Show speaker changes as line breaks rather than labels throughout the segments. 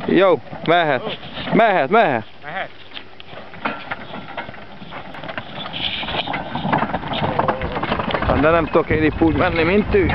Jó, mehet. Mehet.
Mehet?
De nem tudok én itt úgy menni, mint ő.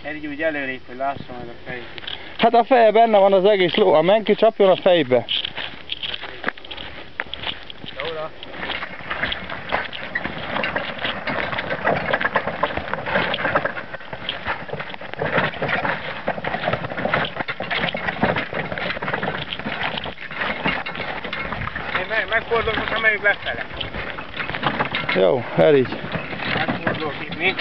Egy úgy előrébb, hogy lássam majd a fejét.
Hát a feje benne van az egész ló, a menki csapjon a fejbe.
Jóra. Én megfordulok, most megyünk lefele.
Jó, elígy.
Megfordulok itt, mi?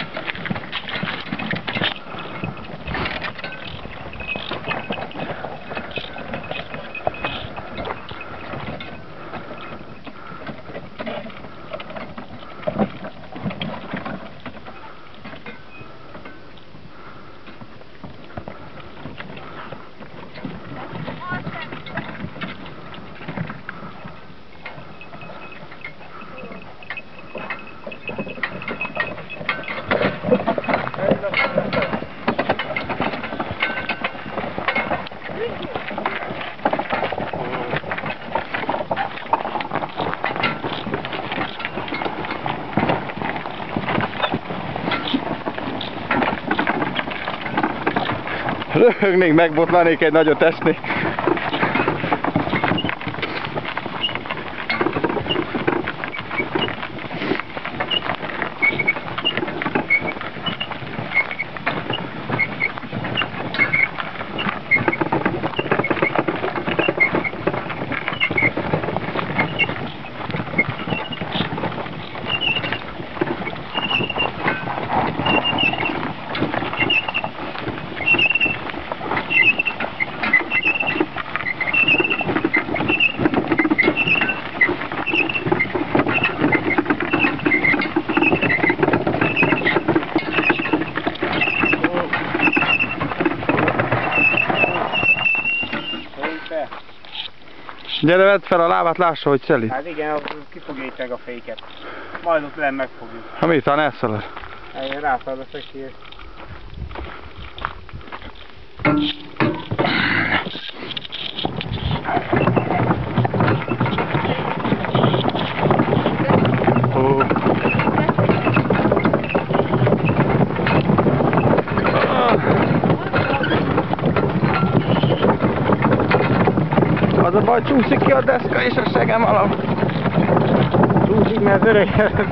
Röhögnék, megbotlanék egy nagyot esni. Gyere, vedd fel a lábát, lássa, hogy szelít.
Hát igen, kifogja meg a féket. Majd ott lenn megfogjuk.
Ha mit, ha elszalad?
Hát rászalad a szekért.
Az a baj, csúszik ki a deszka és a segem alap.
Csúszik, mert az öreg előtt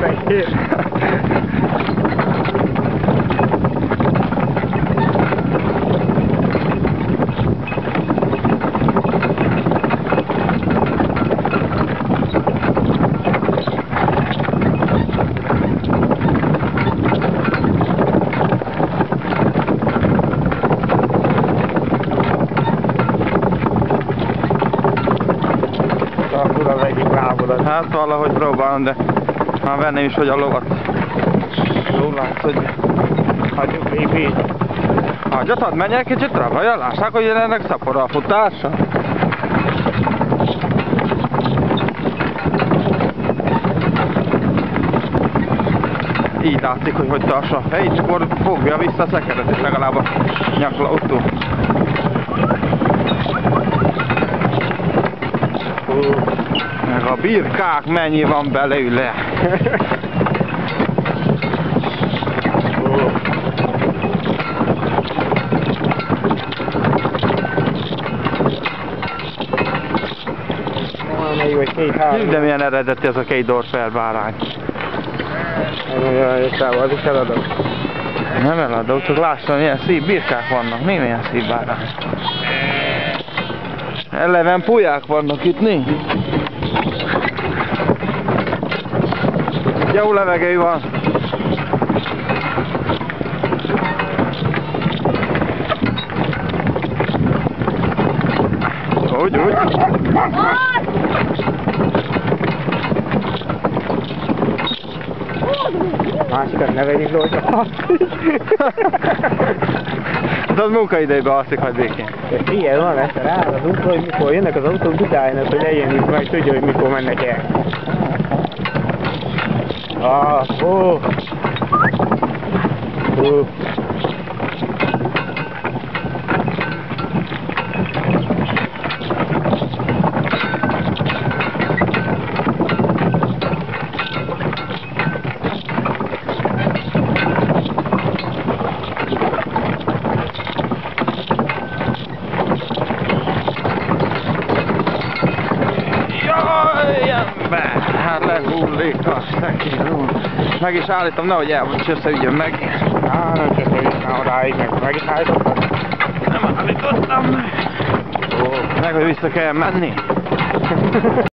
Hát valahogy próbálom, de már venném is, hogy a lovat. Jól látsz, hogy...
hagyjuk végig.
Hagyjatad, menj egy kicsit travajjal, lássák, hogy ennek szapora a futása. Így látszik, hogy tartsa a fejét, csak akkor fogja vissza a szekeret, és legalább a nyakla utó. Meg a birkák mennyi van belőle. De milyen eredeti ez a két dorfer bárány.
Az is eladó.
Nem eladó, csak lássam, milyen szív birkák vannak. Mi milyen szív bárány? Eleven pulyák vannak itt, mi? Jó levegő van. Úgy.
Másikat ne vegyük róla.
De az munkaidejében alszik, hogy békén.
Igen, van ezt rá az útra, hogy mikor jönnek az autók, utáljanak, hogy legyen itt, majd tudja, hogy mikor mennek el.
Hát lehullik a szekéről. Meg is állítom, nehogy csössze meg.
Nem csössze vissza odáig, meg is állítottad?
Nem állítottam. Meg, hogy vissza kell menni.